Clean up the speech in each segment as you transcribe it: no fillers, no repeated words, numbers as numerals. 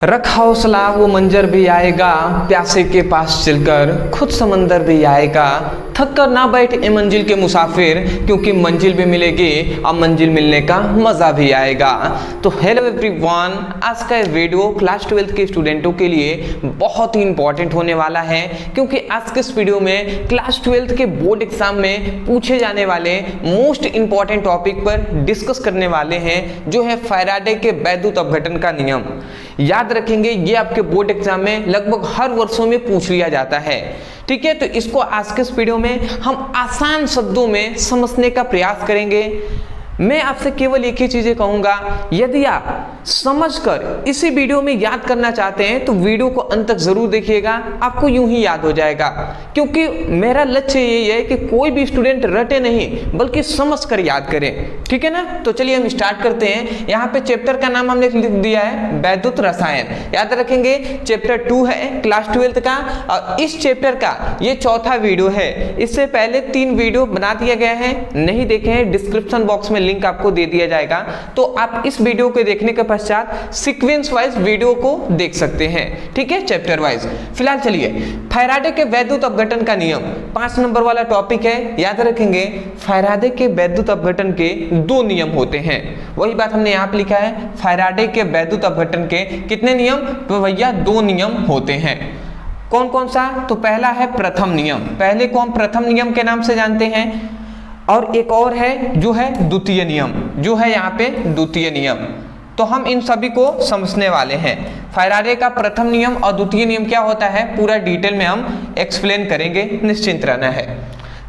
रख हौसला वो मंजर भी आएगा, प्यासे के पास चलकर खुद समंदर भी आएगा। थक कर ना बैठ ए मंजिल के मुसाफिर, क्योंकि मंजिल भी मिलेगी अब मंजिल मिलने का मज़ा भी आएगा। तो हेलो एवरीवन, आज का वीडियो क्लास 12 के स्टूडेंटों के लिए बहुत ही इंपॉर्टेंट होने वाला है, क्योंकि आज के इस वीडियो में क्लास 12 के बोर्ड एग्जाम में पूछे जाने वाले मोस्ट इंपॉर्टेंट टॉपिक पर डिस्कस करने वाले हैं, जो है फैराडे के वैद्युत अपघटन का नियम। याद रखेंगे, ये आपके बोर्ड एग्जाम में लगभग हर वर्षों में पूछ लिया जाता है। ठीक है, तो इसको आज के इस वीडियो में हम आसान शब्दों में समझने का प्रयास करेंगे। मैं आपसे केवल एक ही चीजें कहूंगा, यदि आप समझकर इसी वीडियो में याद करना चाहते हैं तो वीडियो को अंत तक जरूर देखिएगा, आपको यूं ही याद हो जाएगा। क्योंकि मेरा लक्ष्य यही है कि कोई भी स्टूडेंट रटे नहीं बल्कि समझकर याद करे। ठीक है ना, तो चलिए हम स्टार्ट करते हैं। यहाँ पे चैप्टर का नाम हमने लिख दिया है वैद्युत रसायन। याद रखेंगे चैप्टर 2 है क्लास 12 का, और इस चैप्टर का ये चौथा वीडियो है। इससे पहले 3 वीडियो बना दिया गया है, नहीं देखे हैं डिस्क्रिप्शन बॉक्स में लिंक आपको दे दिया जाएगा, तो आप इस वीडियो को देखने के पश्चात सीक्वेंस वाइज वीडियो को देख सकते हैं। ठीक है, चैप्टर वाइज। फिलहाल चलिए, फैराडे के वैद्युत अपघटन का नियम 5 नंबर वाला टॉपिक है। याद रखेंगे फैराडे के वैद्युत अपघटन के 2 नियम होते हैं। वही बात हमने यहाँ पे लिखा है, फैराडे के वैद्युत अपघटन के कितने नियम? तो भैया 2 नियम होते हैं। कौन कौन सा? तो पहला है प्रथम नियम, पहले को हम प्रथम नियम के नाम से जानते हैं, और एक और है जो है द्वितीय नियम, जो है यहाँ पे द्वितीय नियम। तो हम इन सभी को समझने वाले हैं। फैराडे का प्रथम नियम और द्वितीय नियम क्या होता है पूरा डिटेल में हम एक्सप्लेन करेंगे, निश्चिंत रहना है।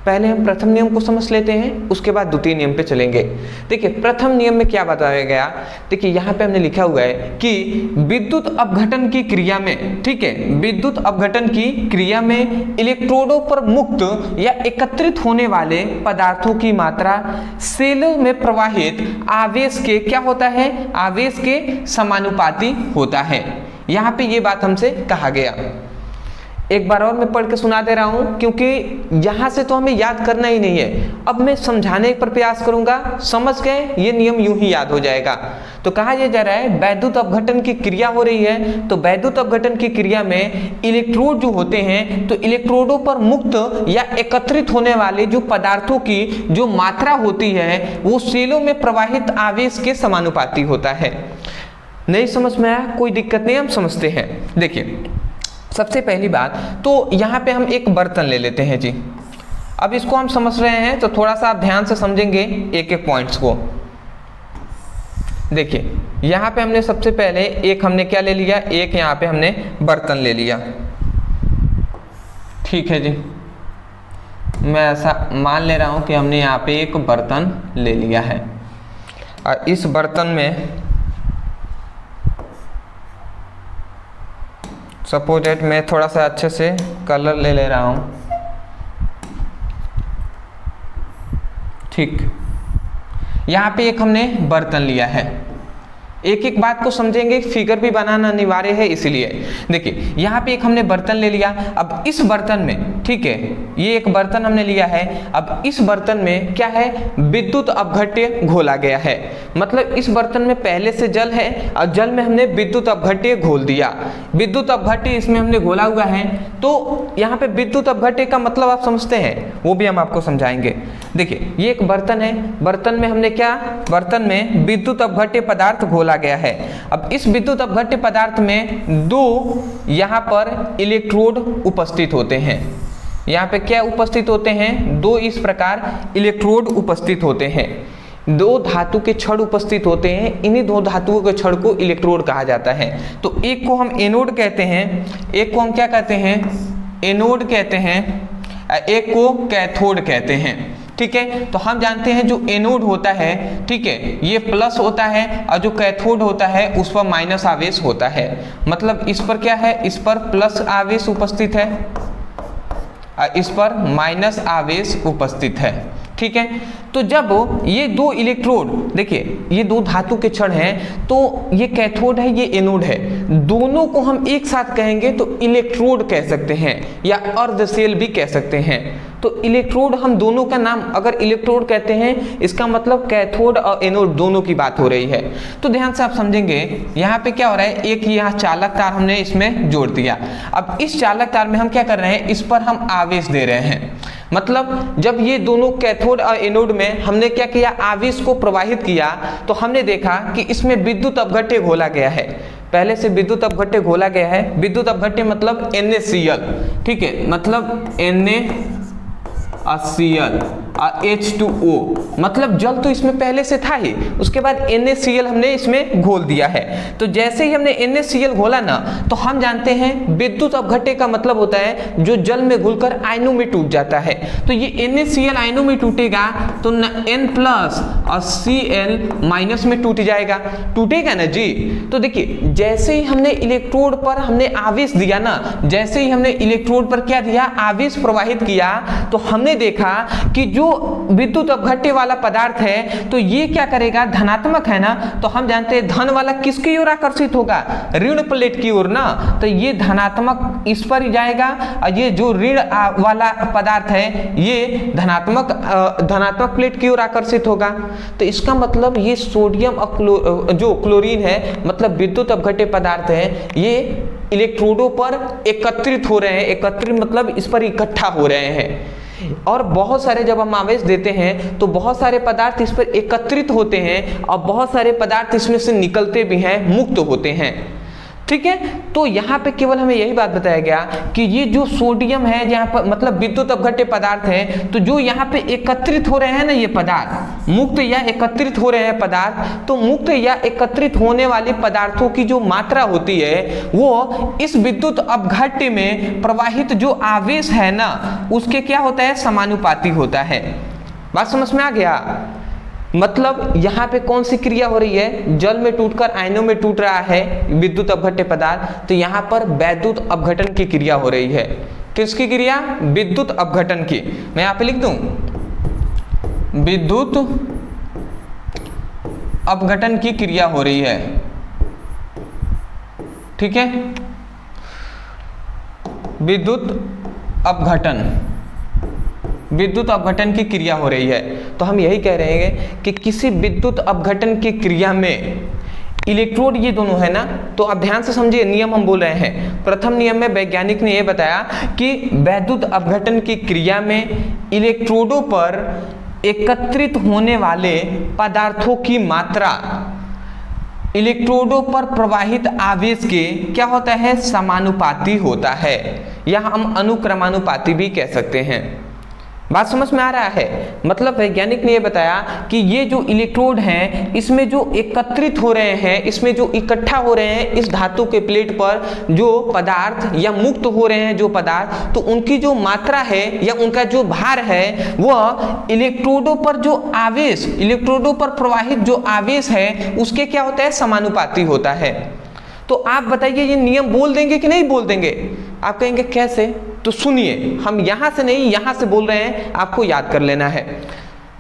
पहले हम प्रथम नियम को समझ लेते हैं, उसके बाद द्वितीय नियम पे चलेंगे। देखिए प्रथम नियम में क्या बताया गया, देखिए यहाँ पे हमने लिखा हुआ है कि विद्युत अपघटन की क्रिया में, ठीक है, विद्युत अपघटन की क्रिया में इलेक्ट्रोडों पर मुक्त या एकत्रित होने वाले पदार्थों की मात्रा सेलों में प्रवाहित आवेश के क्या होता है, आवेश के समानुपाती होता है। यहाँ पे ये बात हमसे कहा गया। एक बार और मैं पढ़ के सुना दे रहा हूं, क्योंकि यहां से तो हमें याद करना ही नहीं है। अब मैं समझाने पर प्रयास करूंगा, समझ गए, ये नियम यूं ही याद हो जाएगा। तो कहा यह जा रहा है वैद्युत अपघटन की क्रिया हो रही है, तो वैद्युत अपघटन की क्रिया में इलेक्ट्रोड जो होते हैं, तो इलेक्ट्रोडों पर मुक्त या एकत्रित होने वाले जो पदार्थों की जो मात्रा होती है वो सेलों में प्रवाहित आवेश के समानुपाती होता है। नहीं समझ में आया? कोई दिक्कत नहीं, हम समझते हैं। देखिए सबसे पहली बात तो यहाँ पे हम एक बर्तन ले लेते हैं जी। अब इसको हम समझ रहे हैं तो थोड़ा सा आप ध्यान से समझेंगे एक एक पॉइंट्स को। देखिए यहाँ पे हमने सबसे पहले एक हमने क्या ले लिया, एक यहाँ पे हमने बर्तन ले लिया। ठीक है जी, मैं ऐसा मान ले रहा हूँ कि हमने यहाँ पे एक बर्तन ले लिया है, और इस बर्तन में सपोज दैट मैं थोड़ा सा अच्छे से कलर ले रहा हूँ। ठीक, यहाँ पे एक हमने बर्तन लिया है। एक एक बात को समझेंगे, फिगर भी बनाना अनिवार्य है, इसलिए देखिए यहाँ पे एक हमने बर्तन ले लिया। अब इस बर्तन में, ठीक है, ये एक बर्तन हमने लिया है। अब इस बर्तन में क्या है, विद्युत अपघट्य घोला गया है। मतलब इस बर्तन में पहले से जल है और जल में हमने विद्युत अपघट्य घोल दिया। विद्युत अपघट्य इसमें हमने घोला हुआ है। तो यहाँ पे विद्युत अपघट्य का मतलब आप समझते हैं, वो भी हम आपको समझाएंगे। देखिए ये एक बर्तन है, बर्तन में हमने क्या, बर्तन में विद्युत अपघट्य पदार्थ घोला गया है। अब इस विद्युत अपघट्य पदार्थ में 2 यहाँ पर इलेक्ट्रोड उपस्थित होते हैं। यहाँ पे क्या उपस्थित होते हैं, 2 इस प्रकार इलेक्ट्रोड उपस्थित होते हैं। 2 धातु के छड़ उपस्थित होते हैं, इन्हीं 2 धातुओं के छड़ को इलेक्ट्रोड कहा जाता है। तो एक को हम एनोड कहते हैं, एक को हम क्या कहते हैं, एनोड कहते हैं, एक को कैथोड कहते हैं। ठीक है, तो हम जानते हैं जो एनोड होता है, ठीक है, ये प्लस होता है, और जो कैथोड होता है उस पर माइनस आवेश होता है। मतलब इस पर क्या है, इस पर प्लस आवेश उपस्थित है और इस पर माइनस आवेश उपस्थित है। ठीक है। तो जब ये दो इलेक्ट्रोड, देखिए ये दो धातु के क्षण हैं, तो ये कैथोड है, ये एनोड है, दोनों को हम एक साथ कहेंगे तो इलेक्ट्रोड कह सकते हैं या अर्ध सेल भी कह सकते हैं। तो इलेक्ट्रोड, हम दोनों का नाम अगर इलेक्ट्रोड कहते हैं, इसका मतलब कैथोड और एनोड दोनों की बात हो रही है। तो ध्यान से आप समझेंगे, यहाँ पे क्या हो रहा है, एक यहाँ चालक तार हमने इसमें जोड़ दिया। अब इस चालक तार में हम क्या कर रहे हैं, इस पर हम आवेश दे रहे हैं। मतलब जब ये दोनों कैथोड और एनोड में हमने क्या किया, आवेश को प्रवाहित किया, तो हमने देखा कि इसमें विद्युत अपघट्य घोला गया है। पहले से विद्युत अपघट्य घोला गया है। विद्युत अपघट्य मतलब NaCl, ठीक है, मतलब NaCl और H2O, मतलब जल तो इसमें पहले से था ही, उसके बाद NaCl हमने इसमें घोल दिया है। तो जैसे ही हमने NaCl घोला ना, तो हम जानते हैं विद्युत अपघट्य का मतलब होता है जो जल में घुलकर आयनों में टूट जाता है। तो ये NaCl आयनों में टूटेगा तो N+ और Cl- में टूट जाएगा, टूटेगा ना जी। तो देखिए जैसे ही हमने इलेक्ट्रोड पर हमने आवेश दिया ना, जैसे ही हमने इलेक्ट्रोड पर क्या दिया, आवेश प्रवाहित किया, तो हमने देखा कि जो विद्युत अपघट्य वाला पदार्थ है तो ये क्या करेगा, धनात्मक है ना, तो हम जानते हैं धन वाला किसकी ओर आकर्षित होगा, ऋण प्लेट की ओर ना, तो ये धनात्मक इस पर जाएगा और ये जो ऋण वाला पदार्थ है ये धनात्मक प्लेट की ओर आकर्षित होगा। तो इसका मतलब ये सोडियम और जो क्लोरीन है, मतलब विद्युत अपघट्य पदार्थ है, ये इलेक्ट्रोडों पर एकत्रित हो रहे हैं। एकत्रित मतलब इस पर इकट्ठा हो रहे हैं। और बहुत सारे, जब हम आवेश देते हैं तो बहुत सारे पदार्थ इस पर एकत्रित होते हैं और बहुत सारे पदार्थ इसमें से निकलते भी हैं, मुक्त होते हैं, ठीक है। तो यहाँ पे केवल हमें यही बात बताया गया कि ये जो सोडियम है, जहाँ पर मतलब विद्युत अपघट्य पदार्थ है, तो जो यहाँ पे एकत्रित हो रहे हैं ना ये पदार्थ, मुक्त या एकत्रित हो रहे हैं पदार्थ, तो मुक्त या एकत्रित होने वाले पदार्थों की जो मात्रा होती है वो इस विद्युत अपघट्य में प्रवाहित जो आवेश है ना उसके क्या होता है, समानुपाती होता है। बात समझ में आ गया। मतलब यहाँ पे कौन सी क्रिया हो रही है, जल में टूटकर आयनों में टूट रहा है विद्युत अपघट्य पदार्थ, तो यहाँ पर वैद्युत अपघटन की क्रिया हो रही है। किसकी क्रिया, विद्युत अपघटन की। मैं यहाँ पे लिख दूं, विद्युत अपघटन की क्रिया हो रही है, ठीक है, विद्युत अपघटन की क्रिया हो रही है। तो हम यही कह रहे हैं कि किसी विद्युत अपघटन की क्रिया में इलेक्ट्रोड ये दोनों है ना, तो आप ध्यान से समझिए, नियम हम बोल रहे हैं। प्रथम नियम में वैज्ञानिक ने यह बताया कि वैद्युत अपघटन की क्रिया में इलेक्ट्रोडों पर एकत्रित होने वाले पदार्थों की मात्रा इलेक्ट्रोडों पर प्रवाहित आवेश के क्या होता है, समानुपाती होता है, या हम अनुक्रमानुपाती भी कह सकते हैं। बात समझ में आ रहा है। मतलब वैज्ञानिक ने यह बताया कि ये जो इलेक्ट्रोड हैं इसमें जो एकत्रित हो रहे हैं, इसमें जो इकट्ठा हो रहे हैं इस धातु के प्लेट पर जो पदार्थ, या मुक्त हो रहे हैं जो पदार्थ, तो उनकी जो मात्रा है या उनका जो भार है वह इलेक्ट्रोडों पर जो आवेश, इलेक्ट्रोडों पर प्रवाहित जो आवेश है उसके क्या होता है, समानुपाती होता है। तो आप बताइए ये नियम बोल देंगे कि नहीं बोल देंगे? आप कहेंगे कैसे? तो सुनिए, हम यहाँ से नहीं यहाँ से बोल रहे हैं, आपको याद कर लेना है।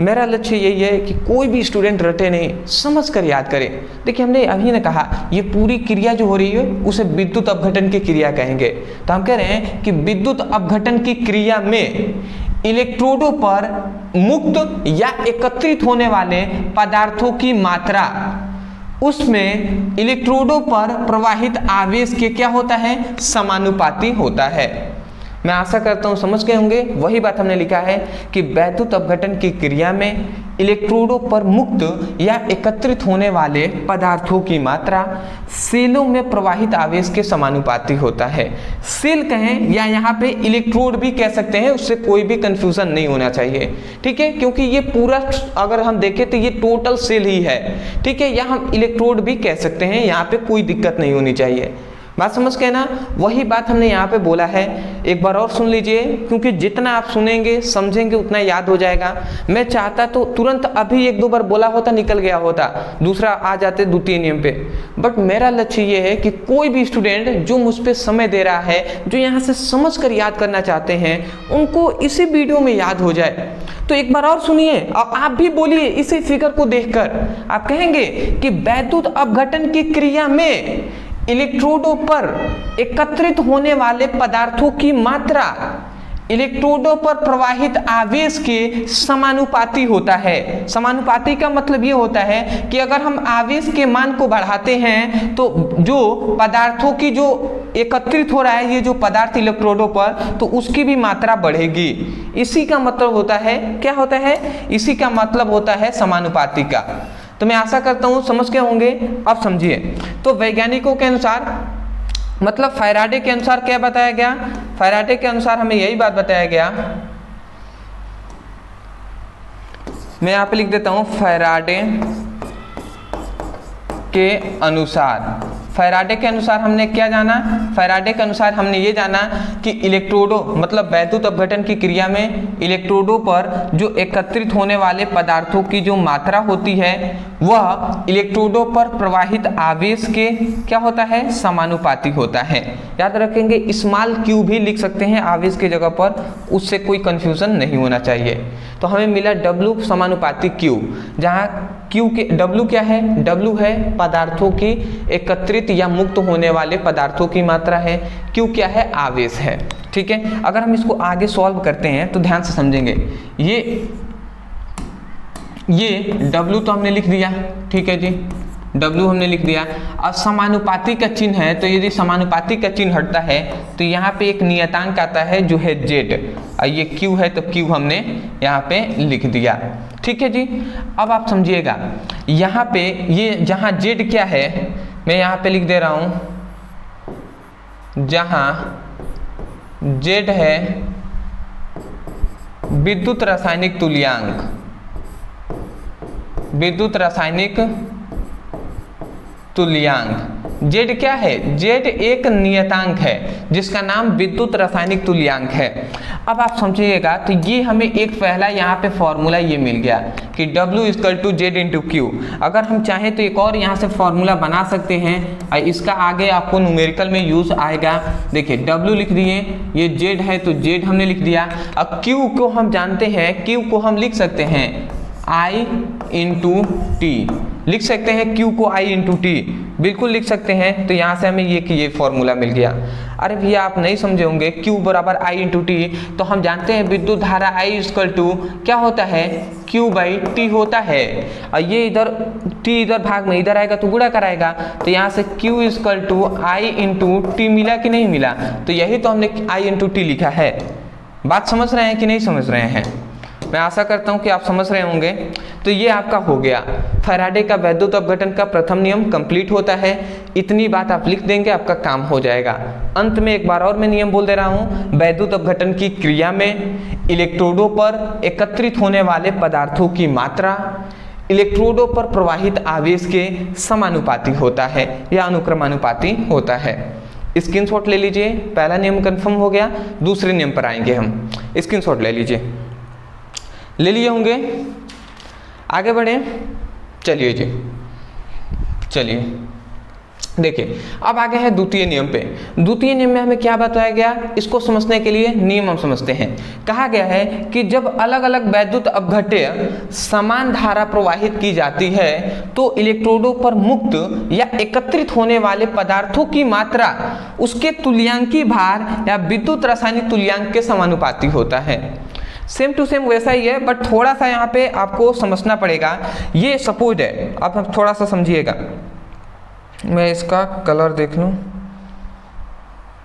मेरा लक्ष्य यही है कि कोई भी स्टूडेंट रटे नहीं, समझ कर याद करे। देखिए हमने अभी ने कहा ये पूरी क्रिया जो हो रही है उसे विद्युत अपघटन की क्रिया कहेंगे। तो हम कह रहे हैं कि विद्युत अपघटन की क्रिया में इलेक्ट्रोडों पर मुक्त या एकत्रित होने वाले पदार्थों की मात्रा उसमें इलेक्ट्रोडों पर प्रवाहित आवेश के क्या होता है, समानुपाती होता है। मैं आशा करता हूँ समझ गए होंगे। वही बात हमने लिखा है कि वैद्युत अपघटन की क्रिया में इलेक्ट्रोडों पर मुक्त या एकत्रित होने वाले पदार्थों की मात्रा सेलों में प्रवाहित आवेश के समानुपाती होता है। सेल कहें या यहाँ पे इलेक्ट्रोड भी कह सकते हैं, उससे कोई भी कंफ्यूजन नहीं होना चाहिए, ठीक है, क्योंकि ये पूरा अगर हम देखें तो ये टोटल सेल ही है, ठीक है, या हम इलेक्ट्रोड भी कह सकते हैं, यहाँ पे कोई दिक्कत नहीं होनी चाहिए। बात समझ गए ना? वही बात हमने यहाँ पे बोला है, एक बार और सुन लीजिए, क्योंकि जितना आप सुनेंगे समझेंगे उतना याद हो जाएगा। मैं चाहता तो तुरंत अभी एक दो बार बोला होता, निकल गया होता, दूसरा आ जाते द्वितीय नियम पे, बट मेरा लक्ष्य ये है कि कोई भी स्टूडेंट जो मुझ पे समय दे रहा है, जो यहाँ से समझ कर याद करना चाहते हैं, उनको इसी वीडियो में याद हो जाए। तो एक बार और सुनिए और आप भी बोलिए इसी फिगर को देखकर। आप कहेंगे कि वैद्युत अपघटन की क्रिया में इलेक्ट्रोडों पर एकत्रित होने वाले पदार्थों की मात्रा इलेक्ट्रोडों पर प्रवाहित आवेश के समानुपाती होता है। समानुपाती का मतलब ये होता है कि अगर हम आवेश के मान को बढ़ाते हैं तो जो पदार्थों की जो एकत्रित हो रहा है, ये जो पदार्थ इलेक्ट्रोडों पर, तो उसकी भी मात्रा बढ़ेगी। इसी का मतलब होता है, क्या होता है? इसी का मतलब होता है समानुपाती का। तो मैं आशा करता हूँ समझ के होंगे। अब समझिए, तो वैज्ञानिकों के अनुसार, मतलब फैराडे के अनुसार क्या बताया गया? फैराडे के अनुसार हमें यही बात बताया गया, मैं यहाँ पे लिख देता हूँ, फैराडे के अनुसार, फैराडे के अनुसार हमने क्या जाना? फैराडे के अनुसार हमने ये जाना कि इलेक्ट्रोडों, मतलब वैद्युत अपघटन की क्रिया में इलेक्ट्रोडों पर जो एकत्रित होने वाले पदार्थों की जो मात्रा होती है वह इलेक्ट्रोडों पर प्रवाहित आवेश के क्या होता है? समानुपाती होता है। याद रखेंगे, स्मॉल क्यू भी लिख सकते हैं आवेश की जगह पर, उससे कोई कंफ्यूजन नहीं होना चाहिए। तो हमें मिला W समानुपाती Q, जहाँ Q के W क्या है? W है पदार्थों की एकत्रित या मुक्त होने वाले पदार्थों की मात्रा है, Q क्या है? आवेश है। ठीक है, अगर हम इसको आगे सॉल्व करते हैं तो ध्यान से समझेंगे। ये W तो हमने लिख दिया, ठीक है जी, W हमने लिख दिया। अब समानुपाती का चिन्ह है, तो यदि समानुपाती का चिन्ह हटता है तो यहाँ पे एक नियतांक आता है जो है Z, और ये Q है तो Q हमने यहाँ पे लिख दिया। ठीक है जी। अब आप समझिएगा, यहाँ पे ये जहाँ Z क्या है, मैं यहाँ पे लिख दे रहा हूँ, जहाँ Z है विद्युत रासायनिक तुल्यांक, विद्युत रासायनिक तुल्यांक। Z क्या है? Z एक नियतांक है जिसका नाम विद्युत रासायनिक तुल्यांक है। अब आप समझिएगा, तो ये हमें एक पहला यहाँ पे फॉर्मूला ये मिल गया कि W = Z × Q। अगर हम चाहें तो एक और यहाँ से फॉर्मूला बना सकते हैं, और इसका आगे आपको न्यूमेरिकल में यूज आएगा। देखिए W लिख दिए, ये Z है तो Z हमने लिख दिया। अब Q को हम जानते हैं, Q को हम लिख सकते हैं I × T, लिख सकते हैं Q को I × T, बिल्कुल लिख सकते हैं। तो यहाँ से हमें ये फॉर्मूला मिल गया। अरे भैया आप नहीं समझे होंगे, Q = I × T, तो हम जानते हैं विद्युत धारा I = क्या होता है? Q/T होता है, और ये इधर T इधर भाग में इधर आएगा तो गुणा कराएगा, तो यहाँ से Q = I × T मिला कि नहीं मिला? तो यही तो हमने I × T लिखा है। बात समझ रहे हैं कि नहीं समझ रहे हैं? मैं आशा करता हूं कि आप समझ रहे होंगे। तो ये आपका हो गया, फैराडे का वैद्युत अपघटन का प्रथम नियम कंप्लीट होता है। इतनी बात आप लिख देंगे, आपका काम हो जाएगा। अंत में एक बार और मैं नियम बोल दे रहा हूं, वैद्युत अपघटन की क्रिया में इलेक्ट्रोडों पर एकत्रित होने वाले पदार्थों की मात्रा इलेक्ट्रोडों पर प्रवाहित आवेश के समानुपाती होता है या अनुक्रमानुपाती होता है। स्क्रीनशॉट ले लीजिए, पहला नियम कंफर्म हो गया। दूसरे नियम पर आएंगे हम, स्क्रीनशॉट ले लीजिए, ले लिए होंगे। आगे बढ़े, चलिए जी, चलिए देखिए, अब आगे है द्वितीय नियम पे। द्वितीय नियम में हमें क्या बताया गया, इसको समझने के लिए नियम हम समझते हैं। कहा गया है कि जब अलग अलग वैद्युत अपघट्य समान धारा प्रवाहित की जाती है तो इलेक्ट्रोडों पर मुक्त या एकत्रित होने वाले पदार्थों की मात्रा उसके तुल्यांकी भार या विद्युत रासायनिक तुल्यांक के समानुपाती होता है। सेम टू सेम वैसा ही है, बट थोड़ा सा यहाँ पे आपको समझना पड़ेगा। ये सपोज है, आप थोड़ा सा समझिएगा, मैं इसका कलर देख लूँ,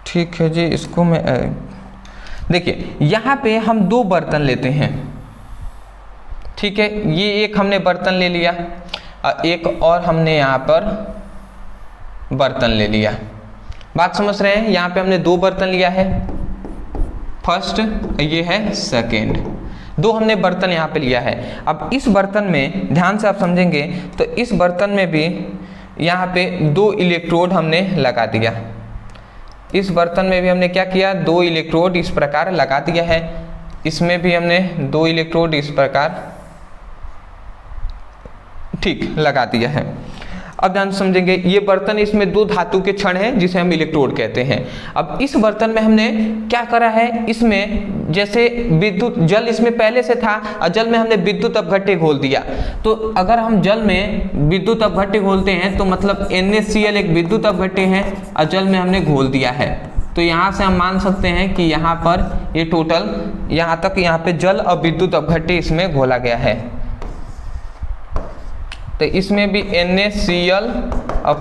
ठीक है जी। इसको मैं देखिए, यहाँ पे हम दो बर्तन लेते हैं, ठीक है। ये एक हमने बर्तन ले लिया, एक और हमने यहाँ पर बर्तन ले लिया। बात समझ रहे हैं? यहाँ पे हमने दो बर्तन लिया है, फर्स्ट, ये है सेकेंड, दो हमने बर्तन यहाँ पे लिया है। अब इस बर्तन में ध्यान से आप समझेंगे तो इस बर्तन में भी यहाँ पे दो इलेक्ट्रोड हमने लगा दिया, इस बर्तन में भी हमने क्या किया, 2 इलेक्ट्रोड इस प्रकार लगा दिया है, इसमें भी हमने 2 इलेक्ट्रोड इस प्रकार ठीक लगा दिया है। अब ध्यान समझेंगे, ये बर्तन, इसमें 2 धातु के क्षण हैं जिसे हम इलेक्ट्रोड कहते हैं। अब इस बर्तन में हमने क्या करा है, इसमें जैसे विद्युत जल इसमें पहले से था और जल में हमने विद्युत अपघट्य घोल दिया। तो अगर हम जल में विद्युत अपघट्य घोलते हैं तो मतलब NaCl एक विद्युत अपघट्य है और जल में हमने घोल दिया है। तो यहाँ से हम मान सकते हैं कि यहाँ पर ये टोटल यहाँ तक यहाँ पे जल और विद्युत अपघट्य इसमें घोला गया है। तो इसमें भी NaCl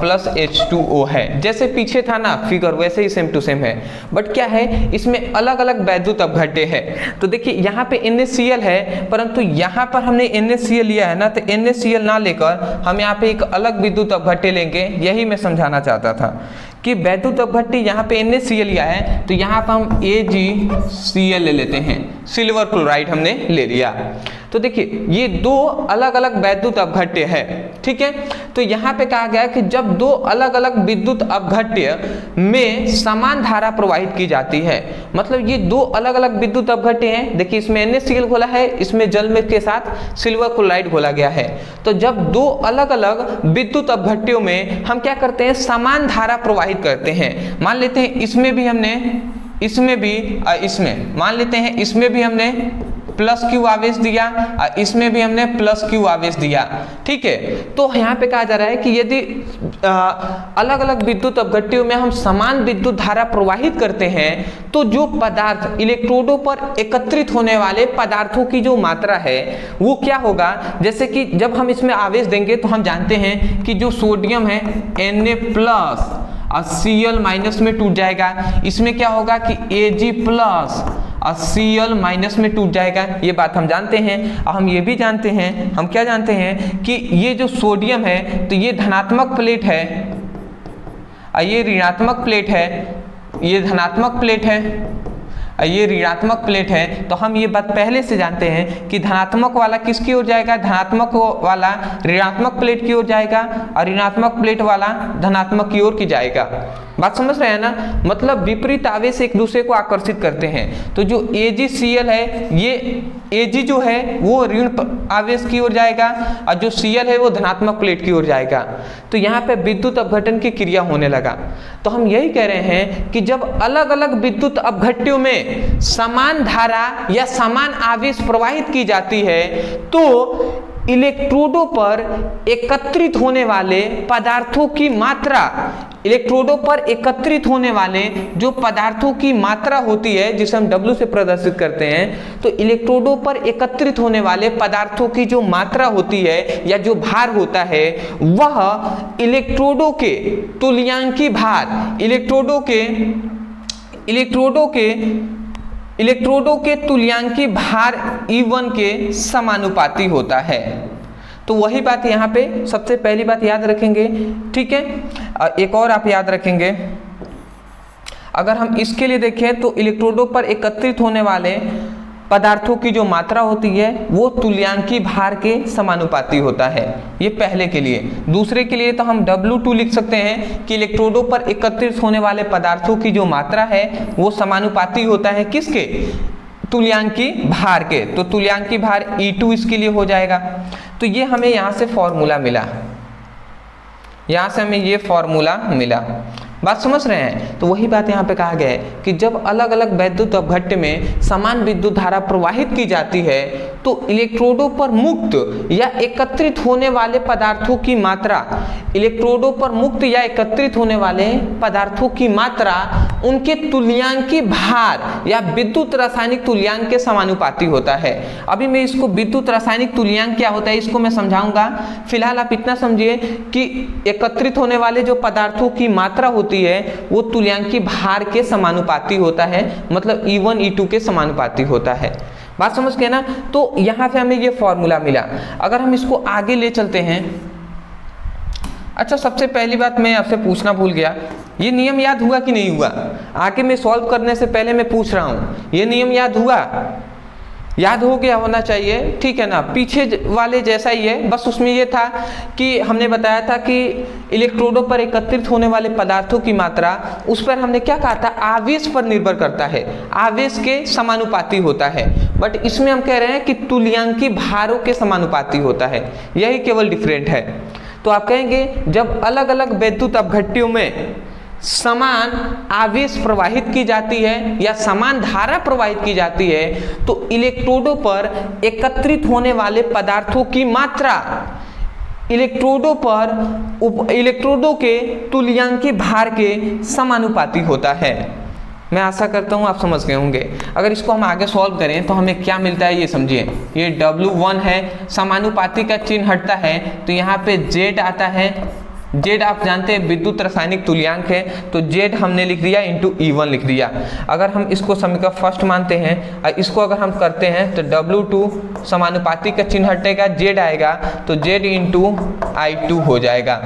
प्लस H2O है, जैसे पीछे था ना फिगर वैसे ही सेम टू सेम है। बट क्या है, इसमें अलग अलग वैद्युत अपघट्य है। तो देखिए यहाँ पे NaCl है, परंतु यहाँ पर हमने NaCl लिया है ना, तो NaCl ना लेकर हम यहाँ पे एक अलग विद्युत अपघट्य लेंगे। यही मैं समझाना चाहता था कि वैद्युत अपघट्य यहाँ पे NaCl लिया है तो यहाँ पर हम AgCl ले लेते हैं, सिल्वर क्लोराइड हमने ले लिया। तो देखिए ये 2 अलग अलग वैद्युत अपघट्य है, ठीक है। तो यहाँ पे कहा गया कि जब 2 अलग अलग विद्युत अपघट्य में समान धारा प्रवाहित की जाती है, मतलब ये 2 अलग अलग विद्युत अपघट्य हैं। देखिए इसमें NaCl घोला है, इसमें जल में के साथ सिल्वर क्लोराइड घोला गया है। तो जब 2 अलग अलग विद्युत अपघट्यों में हम क्या करते हैं, समान धारा प्रवाहित करते हैं। मान लेते हैं इसमें भी हमने, इसमें भी इसमें मान लेते हैं इसमें भी हमने प्लस Q आवेश दिया, इसमें भी हमने प्लस Q आवेश दिया, ठीक है। तो यहाँ पे कहा जा रहा है कि यदि अलग अलग विद्युत अपघट्यों में हम समान विद्युत धारा प्रवाहित करते हैं तो जो पदार्थ इलेक्ट्रोडों पर एकत्रित होने वाले पदार्थों की जो मात्रा है वो क्या होगा। जैसे कि जब हम इसमें आवेश देंगे तो हम जानते हैं कि जो सोडियम है Na प्लस और Cl माइनस में टूट जाएगा। इसमें क्या होगा कि Ag प्लस और Cl माइनस में टूट जाएगा, ये बात हम जानते हैं। और हम ये भी जानते हैं, हम क्या जानते हैं कि ये जो सोडियम है तो ये धनात्मक प्लेट है और ये ऋणात्मक प्लेट है, ये धनात्मक प्लेट है, ये ऋणात्मक प्लेट है। तो हम ये बात पहले से जानते हैं कि धनात्मक वाला किसकी ओर जाएगा, धनात्मक वाला ऋणात्मक प्लेट की ओर जाएगा और ऋणात्मक प्लेट वाला धनात्मक की ओर की जाएगा। बात समझ रहे हैं ना, मतलब विपरीत आवेश एक दूसरे को आकर्षित करते हैं। तो जो AgCl है, ये Ag जो है वो ऋण आवेश की ओर जाएगा और जो Cl है वो धनात्मक प्लेट की ओर जाएगा। तो यहाँ पे विद्युत अपघटन की क्रिया होने लगा। तो हम यही कह रहे हैं कि जब अलग अलग विद्युत अपघट्यों में समान धारा या समान आवेश प्रवाहित की जाती है तो इलेक्ट्रोडों पर एकत्रित होने वाले पदार्थों की मात्रा, इलेक्ट्रोडों पर एकत्रित होने वाले जो पदार्थों की मात्रा होती है जिसे हम W से प्रदर्शित करते हैं, तो इलेक्ट्रोडों पर एकत्रित होने वाले पदार्थों की जो मात्रा होती है या जो भार होता है वह इलेक्ट्रोडों के तुल्यांकी भार, इलेक्ट्रोडों के तुल्यांकी भार E1 के समानुपाती होता है। तो वही बात यहाँ पे सबसे पहली बात याद रखेंगे, ठीक है। एक और आप याद रखेंगे, अगर हम इसके लिए देखें तो इलेक्ट्रोडों पर एकत्रित होने वाले पदार्थों की जो मात्रा होती है वो तुल्यांकी भार के समानुपाती होता है, ये पहले के लिए। दूसरे के लिए तो हम W2 लिख सकते हैं कि इलेक्ट्रोडों पर एकत्रित होने वाले पदार्थों की जो मात्रा है वो समानुपाती होता है किसके, तुल्यांकी भार के। तो तुल्यांकी भार E2 इसके लिए हो जाएगा। तो ये हमें यहाँ से फॉर्मूला मिला, यहाँ से हमें ये फॉर्मूला मिला। बात समझ रहे हैं। तो वही बात यहाँ पे कहा गया है कि जब अलग अलग वैद्युत अपघट्य में समान विद्युत धारा प्रवाहित की जाती है तो इलेक्ट्रोडों पर मुक्त या एकत्रित होने वाले पदार्थों की मात्रा, इलेक्ट्रोडों पर मुक्त या एकत्रित होने वाले पदार्थों की मात्रा उनके तुल्यांकी भार या विद्युत रासायनिक तुल्यांक के समानुपाती होता है। अभी मैं इसको विद्युत रासायनिक तुल्यांक क्या होता है इसको मैं समझाऊंगा। फिलहाल आप इतना समझिए कि एकत्रित होने वाले जो पदार्थों की मात्रा होती है वो तुल्यांकी भार के समानुपाती होता है, मतलब E1 E2 के समानुपाती होता है। बात समझ गए ना। तो यहाँ से हमें ये फॉर्मूला मिला। अगर हम इसको आगे ले चलते हैं, अच्छा सबसे पहली बात मैं आपसे पूछना भूल गया, ये नियम याद हुआ कि नहीं हुआ? आगे मैं सॉल्व करने से पहले मैं पूछ रहा हूँ, ये नियम याद हुआ? याद हो गया होना चाहिए, ठीक है ना। पीछे वाले जैसा ही है, बस उसमें ये था कि हमने बताया था कि इलेक्ट्रोडों पर एकत्रित होने वाले पदार्थों की मात्रा, उस पर हमने क्या कहा था, आवेश पर निर्भर करता है, आवेश के समानुपाती होता है। बट इसमें हम कह रहे हैं कि तुल्यांकी भारों के समानुपाती होता है, यही केवल डिफरेंट है। तो आप कहेंगे जब अलग अलग वैद्युत अपघट्यों में समान आवेश प्रवाहित की जाती है या समान धारा प्रवाहित की जाती है, तो इलेक्ट्रोडों पर एकत्रित होने वाले पदार्थों की मात्रा इलेक्ट्रोडों के तुल्यांकी भार के समानुपाती होता है। मैं आशा करता हूं आप समझ गए होंगे। अगर इसको हम आगे सॉल्व करें तो हमें क्या मिलता है ये समझिए। ये W1 है, समानुपाती का चिन्ह हटता है तो यहाँ पे Z आता है। Z आप जानते हैं विद्युत रासायनिक तुल्यांक है, तो Z हमने लिख दिया इंटू E1 लिख दिया। अगर हम इसको समीकरण फर्स्ट मानते हैं और इसको अगर हम करते हैं तो W2 समानुपाती का चिन्ह हटेगा, Z आएगा तो Z इंटू I2 हो जाएगा।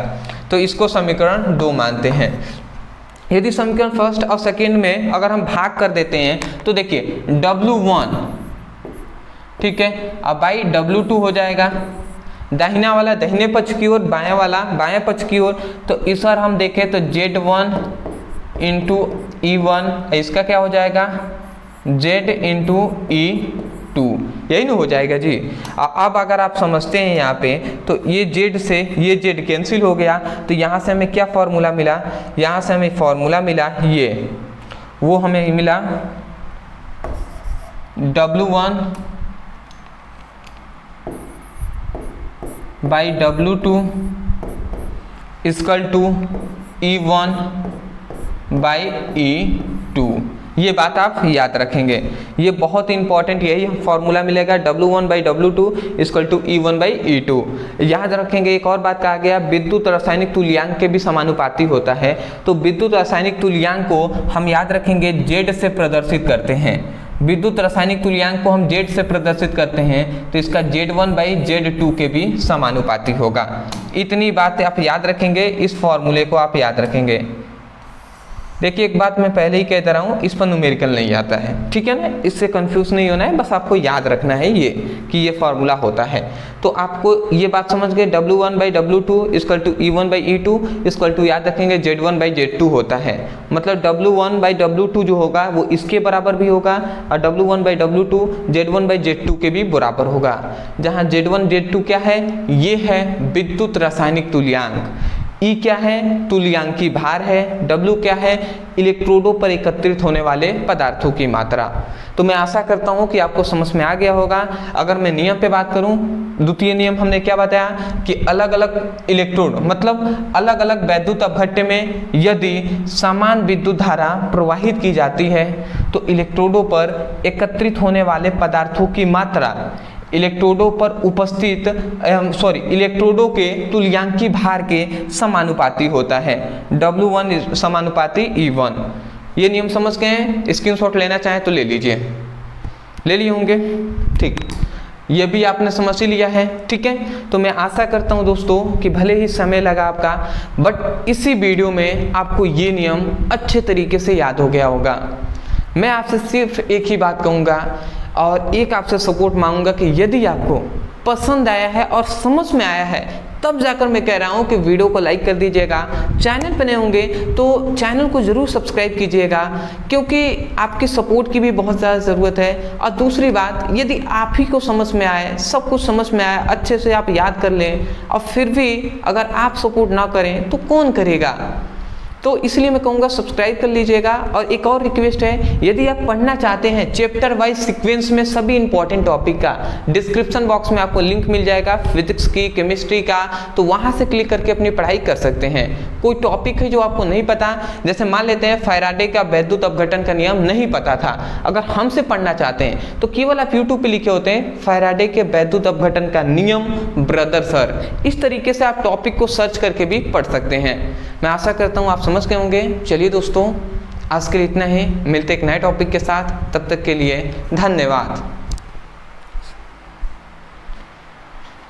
तो इसको समीकरण 2 मानते हैं। यदि समीकरण फर्स्ट और सेकेंड में अगर हम भाग कर देते हैं तो देखिए W1, ठीक है, अब बाई W2 हो जाएगा, दाहिना वाला दाहिने पक्ष की ओर, बायां वाला बाएं पक्ष की ओर। तो इस बार हम देखें तो Z1 इंटू E1, इसका क्या हो जाएगा Z इंटू E2, यही ना हो जाएगा जी। अब अगर आप समझते हैं यहाँ पे तो ये Z से ये Z कैंसिल हो गया, तो यहाँ से हमें क्या फॉर्मूला मिला, यहाँ से हमें फॉर्मूला मिला ये, वो हमें मिला W1 by W2 equal to E1 by E2। ये बात आप याद रखेंगे, ये बहुत इंपॉर्टेंट, यही फॉर्मूला मिलेगा W1 by W2 equal to E1 by E2। याद रखेंगे। एक और बात कहा गया, विद्युत रासायनिक तुल्यांक के भी समानुपाती होता है। तो विद्युत रासायनिक तुल्यांक को हम याद रखेंगे Z से प्रदर्शित करते हैं। विद्युत रासायनिक तुल्यांक को हम Z से प्रदर्शित करते हैं तो इसका Z1 बाई Z2 के भी समानुपाती होगा। इतनी बात आप याद रखेंगे, इस फॉर्मूले को आप याद रखेंगे। देखिए एक बात मैं पहले ही कहता रहा हूँ, इस पर न्यूमेरिकल नहीं आता है, ठीक है ना, इससे कंफ्यूज नहीं होना है, बस आपको याद रखना है ये कि ये फॉर्मूला होता है। तो आपको ये बात समझ गए, W1 by W2 equal to E1 by E2 equal to याद रखेंगे Z1 बाई Z2 होता है। मतलब W1 बाई W2 जो होगा वो इसके बराबर भी होगा और W1 by W2 Z1 by Z2 के भी बराबर होगा। जहाँ Z1 Z2 क्या है, ये है विद्युत रासायनिक तुल्यांक, E क्या है, तुल्यांकी भार है, W क्या है, इलेक्ट्रोडों पर एकत्रित होने वाले पदार्थों की मात्रा। तो मैं आशा करता हूं कि आपको समझ में आ गया होगा। अगर मैं नियम पे बात करूं, द्वितीय नियम हमने क्या बताया कि अलग अलग इलेक्ट्रोड मतलब अलग अलग वैद्युत अपघट्य में यदि समान विद्युत धारा प्रवाहित की जाती है तो इलेक्ट्रोडों पर एकत्रित होने वाले पदार्थों की मात्रा इलेक्ट्रोडों पर उपस्थित इलेक्ट्रोडों के तुल्यांकी भार के समानुपाती होता है। W1 समानुपाती E1। ये नियम समझ गए हैं? स्क्रीनशॉट लेना चाहें तो ले लीजिए, ले लिए होंगे, ठीक। ये भी आपने समझ ही लिया है, ठीक है। तो मैं आशा करता हूं दोस्तों कि भले ही समय लगा आपका, बट इसी वीडियो में आपको ये नियम अच्छे तरीके से याद हो गया होगा। मैं आपसे सिर्फ एक ही बात कहूँगा और एक आपसे सपोर्ट मांगूंगा कि यदि आपको पसंद आया है और समझ में आया है तब जाकर मैं कह रहा हूं कि वीडियो को लाइक कर दीजिएगा। चैनल पर नए होंगे तो चैनल को ज़रूर सब्सक्राइब कीजिएगा, क्योंकि आपके सपोर्ट की भी बहुत ज़्यादा ज़रूरत है। और दूसरी बात, यदि आप ही को समझ में आए, सब कुछ समझ में आए, अच्छे से आप याद कर लें और फिर भी अगर आप सपोर्ट ना करें तो कौन करेगा। तो इसलिए मैं कहूँगा सब्सक्राइब कर लीजिएगा। और एक और रिक्वेस्ट है, यदि आप पढ़ना चाहते हैं चैप्टर वाइज सीक्वेंस में सभी इंपॉर्टेंट टॉपिक का, डिस्क्रिप्शन बॉक्स में आपको लिंक मिल जाएगा फिजिक्स की, केमिस्ट्री का, तो वहाँ से क्लिक करके अपनी पढ़ाई कर सकते हैं। कोई टॉपिक है जो आपको नहीं पता, जैसे मान लेते हैं फैराडे का वैद्युत अपघटन का नियम नहीं पता था, अगर हमसे पढ़ना चाहते हैं तो केवल आप यूट्यूब पे लिखे होते हैं फैराडे के वैद्युत अपघटन का नियम ब्रदर सर, इस तरीके से आप टॉपिक को सर्च करके भी पढ़ सकते हैं। मैं आशा करता हूँ आप समझ गए होंगे। चलिए दोस्तों, आज के लिए इतना ही, मिलते एक नए टॉपिक के साथ, तब तक के लिए धन्यवाद।